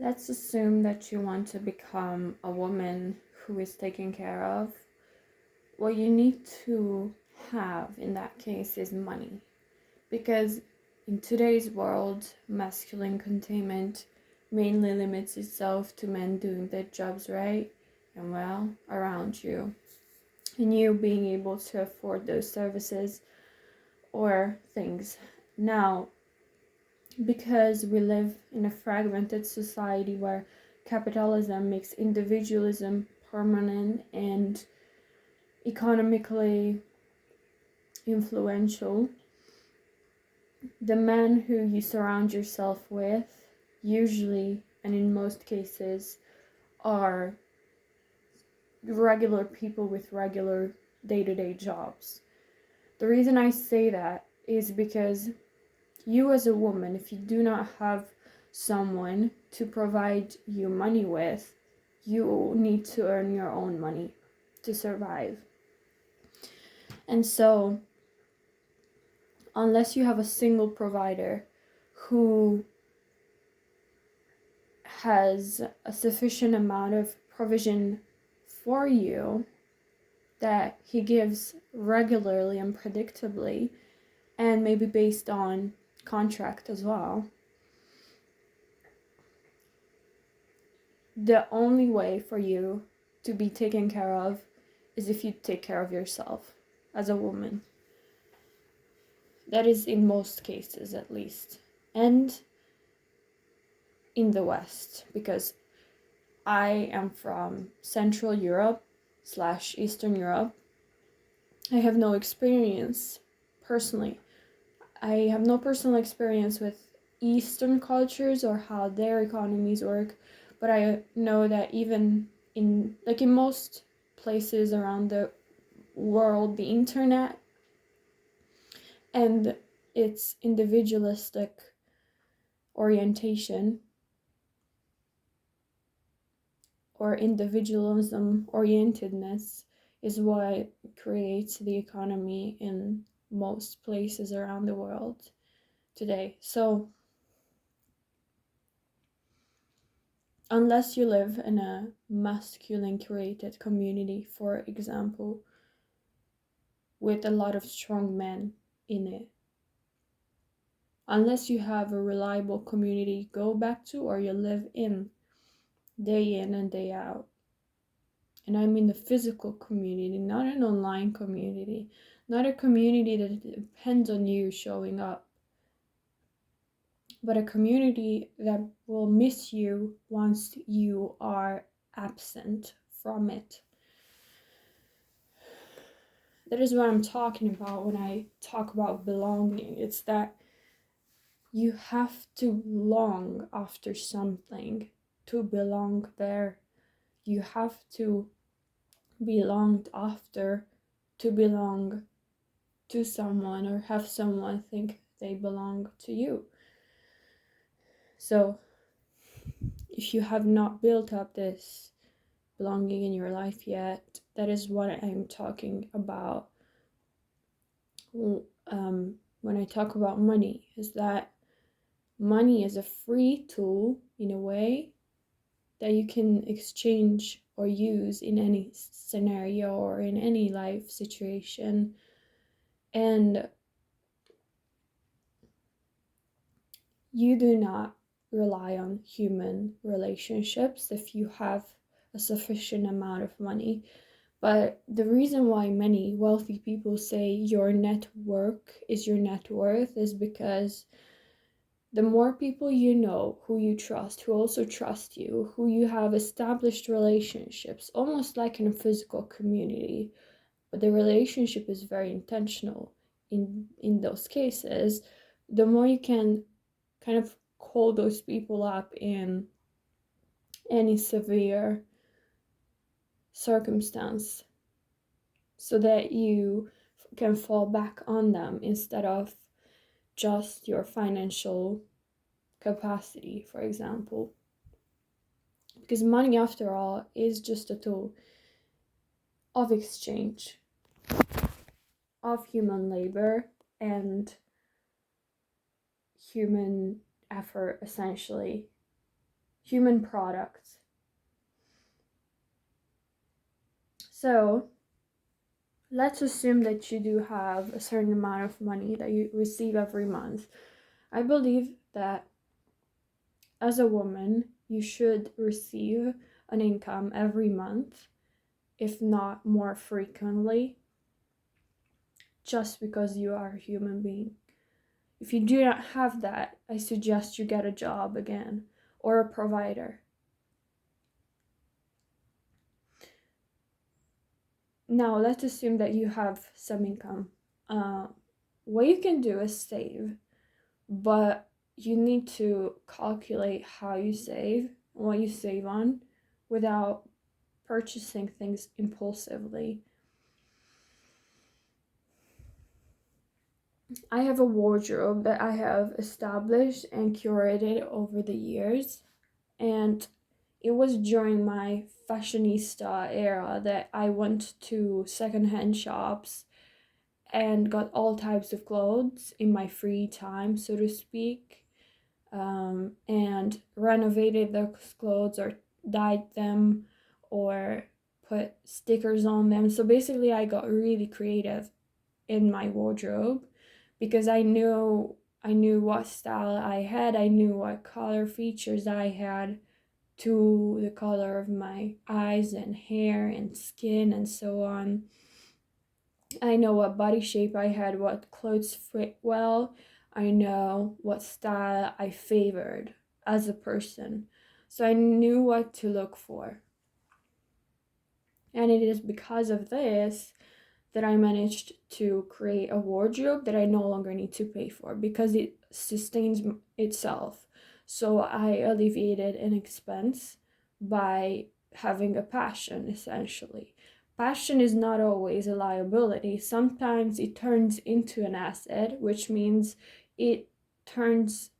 Let's assume that you want to become a woman who is taken care of. What you need to have in that case is money. Because in today's world, masculine containment mainly limits itself to men doing their jobs right and well around you, and you being able to afford those services or things. Now, because we live in a fragmented society where capitalism makes individualism permanent and economically influential, the men who you surround yourself with usually, and in most cases, are regular people with regular day-to-day jobs. The reason I say that is because you as a woman, if you do not have someone to provide you money with, you need to earn your own money to survive. And so, unless you have a single provider who has a sufficient amount of provision for you that he gives regularly and predictably, and maybe based on contract as well, the only way for you to be taken care of is if you take care of yourself as a woman. That is in most cases, at least. And in the West, because I am from Central Europe / Eastern Europe. I have no experience personally. I have no personal experience with Eastern cultures or how their economies work, but I know that even in most places around the world, the internet and its individualistic orientation or individualism orientedness is what creates the economy in most places around the world today. So unless you live in a masculine curated community, for example, with a lot of strong men in it, unless you have a reliable community to go back to or you live in day in and day out, and I mean the physical community, not an online community, not a community that depends on you showing up, but a community that will miss you once you are absent from it. That is what I'm talking about when I talk about belonging. It's that you have to long after something to belong there. You have to be longed after to belong to someone or have someone think they belong to you. So if you have not built up this belonging in your life yet, that is what I'm talking about when I talk about money, is that money is a free tool in a way that you can exchange or use in any scenario or in any life situation. And you do not rely on human relationships if you have a sufficient amount of money. But the reason why many wealthy people say your net worth is your net worth is because the more people you know, who you trust, who also trust you, who you have established relationships, almost like in a physical community, but the relationship is very intentional in those cases, the more you can kind of call those people up in any severe circumstance so that you can fall back on them instead of just your financial capacity, for example. Because money, after all, is just a tool of exchange of human labor and human effort, essentially. human products. So let's assume that you do have a certain amount of money that you receive every month. I believe that as a woman, you should receive an income every month, if not more frequently, just because you are a human being. If you do not have that, I suggest you get a job again or a provider. Now, let's assume that you have some income. What you can do is save, but you need to calculate how you save, what you save on, without purchasing things impulsively. I have a wardrobe that I have established and curated over the years, and it was during my fashionista era that I went to secondhand shops and got all types of clothes in my free time, so to speak, and renovated those clothes or dyed them or put stickers on them. So basically, I got really creative in my wardrobe because I knew what style I had, I knew what color features I had to the color of my eyes and hair and skin and so on. I know what body shape I had, what clothes fit well. I know what style I favored as a person. So I knew what to look for. And it is because of this that I managed to create a wardrobe that I no longer need to pay for because it sustains itself. So I alleviated an expense by having a passion, essentially. Passion is not always a liability. Sometimes it turns into an asset, which means it turns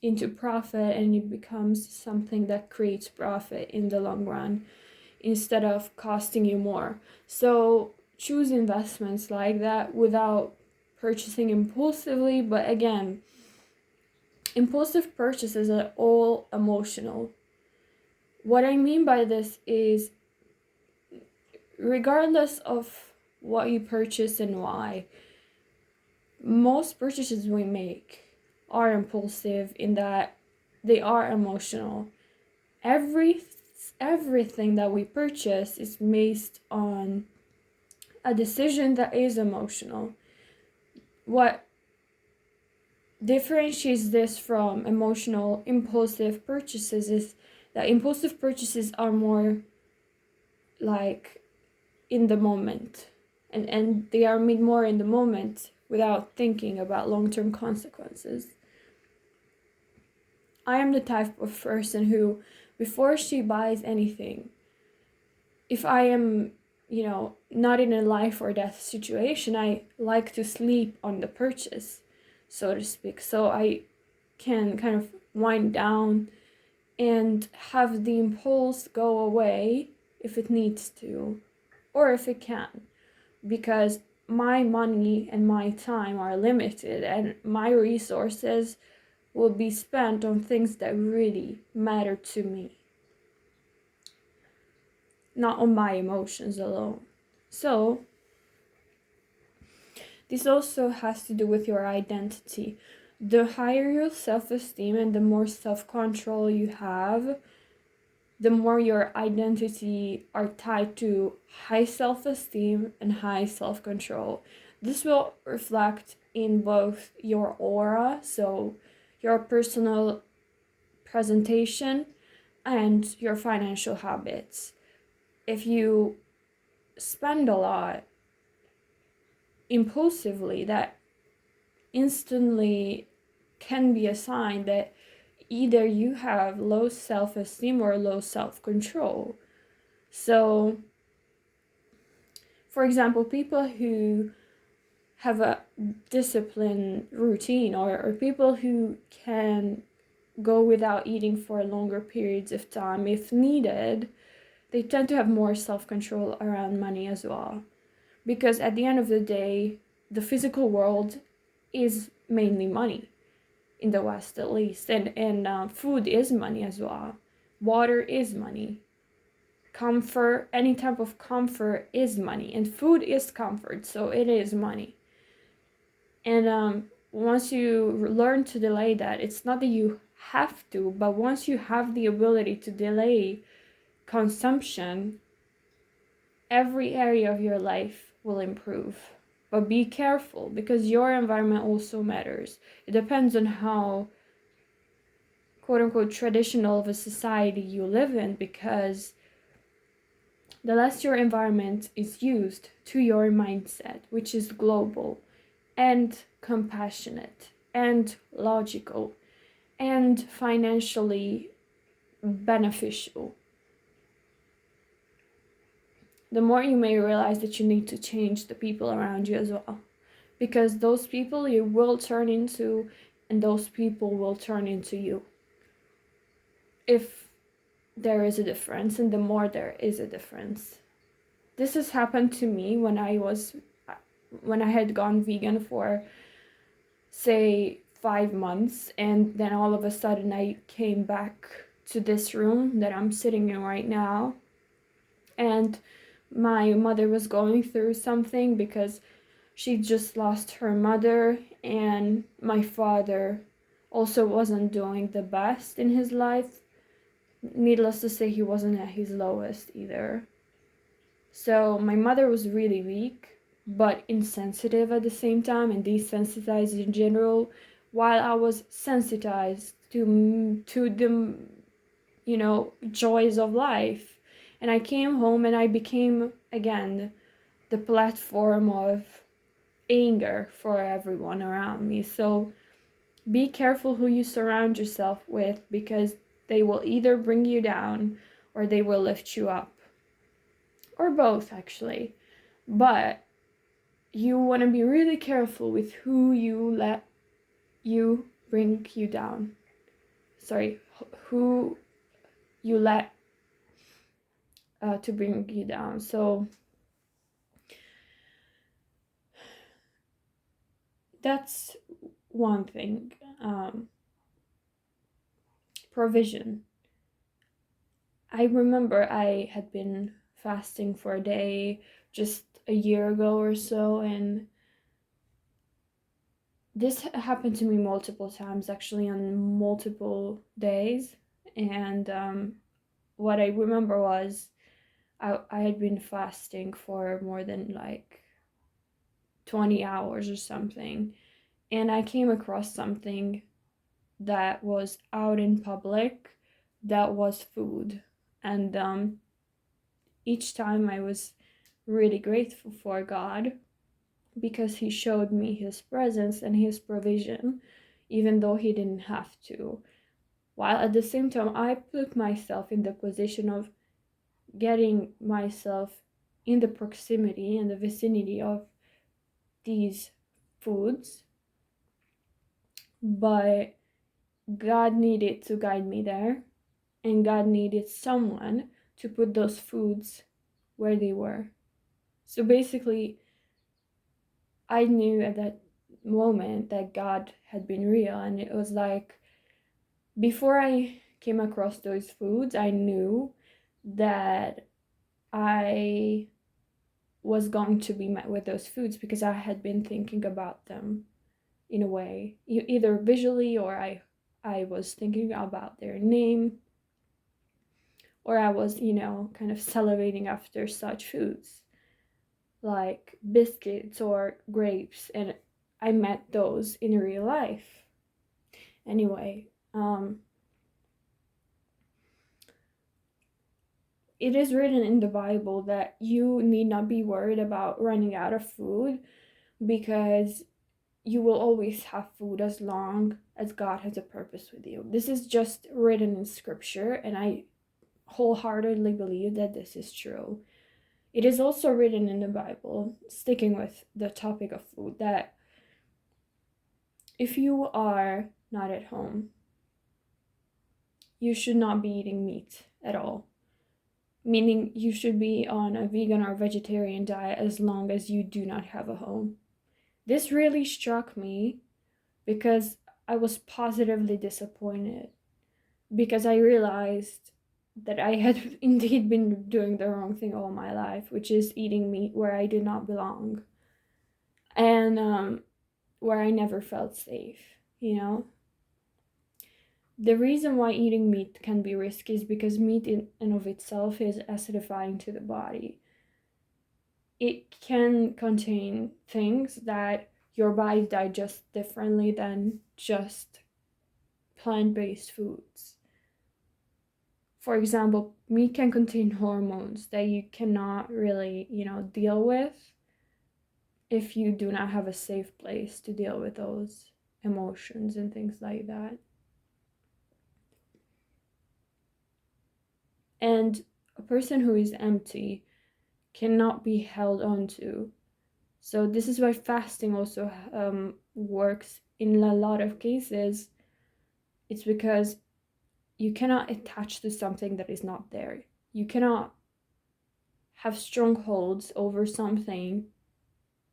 into profit and it becomes something that creates profit in the long run instead of costing you more. So choose investments like that without purchasing impulsively. But again, impulsive purchases are all emotional. What I mean by this is, regardless of what you purchase and why, most purchases we make are impulsive in that they are emotional. Everything that we purchase is based on a decision that is emotional. What differentiates this from emotional impulsive purchases is that impulsive purchases are more like in the moment, and they are made more in the moment without thinking about long-term consequences. I am the type of person who, before she buys anything, if I am, not in a life or death situation, I like to sleep on the purchase, so to speak, so I can kind of wind down and have the impulse go away if it needs to, or if it can, because my money and my time are limited and my resources will be spent on things that really matter to me, not on my emotions alone. So this also has to do with your identity. The higher your self-esteem and the more self-control you have, the more your identity are tied to high self-esteem and high self-control. This will reflect in both your aura, so your personal presentation, and your financial habits. If you spend a lot impulsively, that instantly can be a sign that either you have low self-esteem or low self-control. So, for example, people who have a disciplined routine, or people who can go without eating for longer periods of time if needed, they tend to have more self-control around money as well. Because at the end of the day, the physical world is mainly money. in the West at least. And food is money as well. Water is money. Comfort, any type of comfort is money, and food is comfort, so it is money. And once you learn to delay that, it's not that you have to, but once you have the ability to delay consumption, every area of your life will improve. But be careful, because your environment also matters. It depends on how quote unquote traditional of a society you live in, because the less your environment is used to your mindset, which is global and compassionate and logical and financially beneficial, the more you may realize that you need to change the people around you as well. Because those people you will turn into, and those people will turn into you. If there is a difference, and the more there is a difference. This has happened to me when I had gone vegan for, say, 5 months, and then all of a sudden I came back to this room that I'm sitting in right now, and my mother was going through something because she just lost her mother, and my father also wasn't doing the best in his life. Needless to say, he wasn't at his lowest either. So my mother was really weak, but insensitive at the same time, and desensitized in general, while I was sensitized to the, joys of life. And I came home and I became, again, the platform of anger for everyone around me. So be careful who you surround yourself with, because they will either bring you down or they will lift you up. Or both, actually. But you want to be really careful with who you let you bring you down. Sorry, who you let to bring you down. So that's one thing. Provision. I remember I had been fasting for a day just a year ago or so, and this happened to me multiple times, actually, on multiple days. And what I remember was I had been fasting for more than like 20 hours or something, and I came across something that was out in public that was food. And each time I was really grateful for God, because he showed me his presence and his provision, even though he didn't have to. While at the same time, I put myself in the position of getting myself in the proximity and the vicinity of these foods. But God needed to guide me there, and God needed someone to put those foods where they were. So basically, I knew at that moment that God had been real, and it was like, before I came across those foods, I knew that I was going to be met with those foods, because I had been thinking about them in a way, either visually, or I was thinking about their name, or I was, kind of salivating after such foods like biscuits or grapes, and I met those in real life. Anyway, it is written in the Bible that you need not be worried about running out of food, because you will always have food as long as God has a purpose with you. This is just written in scripture, and I wholeheartedly believe that this is true. It is also written in the Bible, sticking with the topic of food, that if you are not at home, you should not be eating meat at all. Meaning you should be on a vegan or vegetarian diet as long as you do not have a home. This really struck me, because I was positively disappointed because I realized that I had indeed been doing the wrong thing all my life, which is eating meat where I did not belong, and where I never felt safe, you know? The reason why eating meat can be risky is because meat in and of itself is acidifying to the body. It can contain things that your body digests differently than just plant-based foods. For example, meat can contain hormones that you cannot really, deal with if you do not have a safe place to deal with those emotions and things like that. And a person who is empty cannot be held onto. So this is why fasting also works in a lot of cases. It's because you cannot attach to something that is not there. You cannot have strongholds over something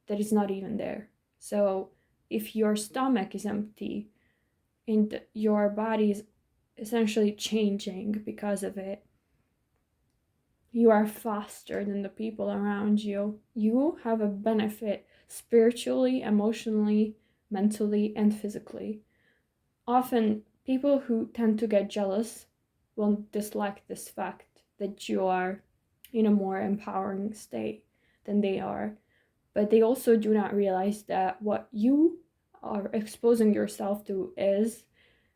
that is not even there. So if your stomach is empty and your body is essentially changing because of it, you are faster than the people around you. You have a benefit spiritually, emotionally, mentally, and physically. Often, people who tend to get jealous will dislike this fact that you are in a more empowering state than they are. But they also do not realize that what you are exposing yourself to is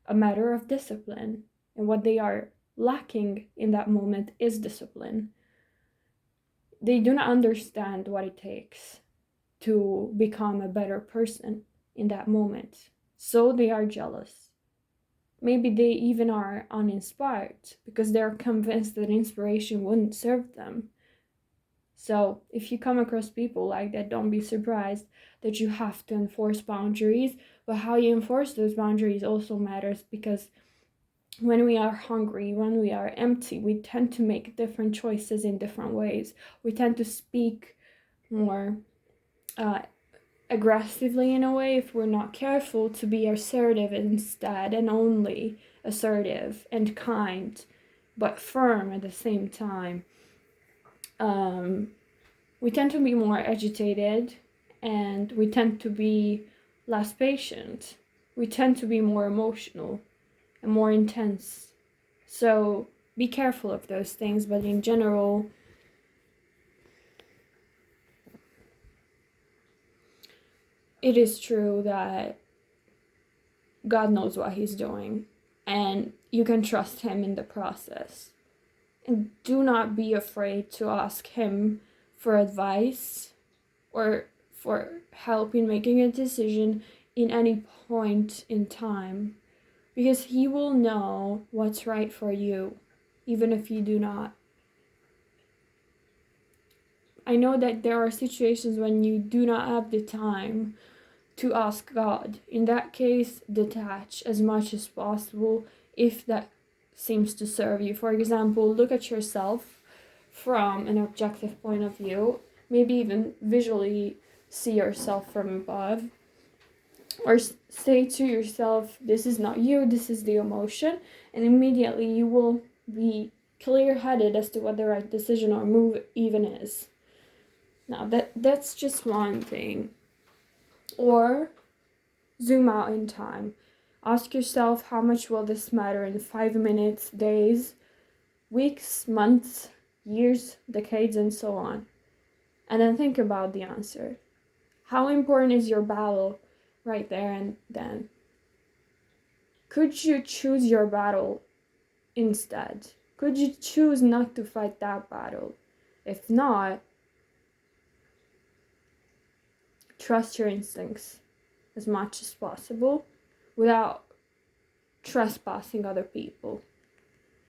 a matter of discipline. And what they are lacking in that moment is discipline. They do not understand what it takes to become a better person in that moment. So they are jealous. Maybe they even are uninspired because they're convinced that inspiration wouldn't serve them. So if you come across people like that, don't be surprised that you have to enforce boundaries. But how you enforce those boundaries also matters, because when we are hungry, when we are empty, we tend to make different choices in different ways. We tend to speak more aggressively in a way if we're not careful, to be assertive instead, and only assertive and kind, but firm at the same time. We tend to be more agitated, and we tend to be less patient. We tend to be more emotional and more intense. So be careful of those things, but in general, it is true that God knows what He's doing, and you can trust Him in the process. And do not be afraid to ask Him for advice or for help in making a decision in any point in time, because He will know what's right for you, even if you do not. I know that there are situations when you do not have the time to ask God. In that case, detach as much as possible if that seems to serve you. For example, look at yourself from an objective point of view, maybe even visually see yourself from above, or say to yourself, this is not you, this is the emotion, and immediately you will be clear-headed as to what the right decision or move even is. Now that's just one thing. Or zoom out in time. Ask yourself, how much will this matter in 5 minutes, days, weeks, months, years, decades, and so on? And then think about the answer. How important is your battle right there and then? Could you choose your battle instead? Could you choose not to fight that battle? If not, trust your instincts as much as possible without trespassing other people.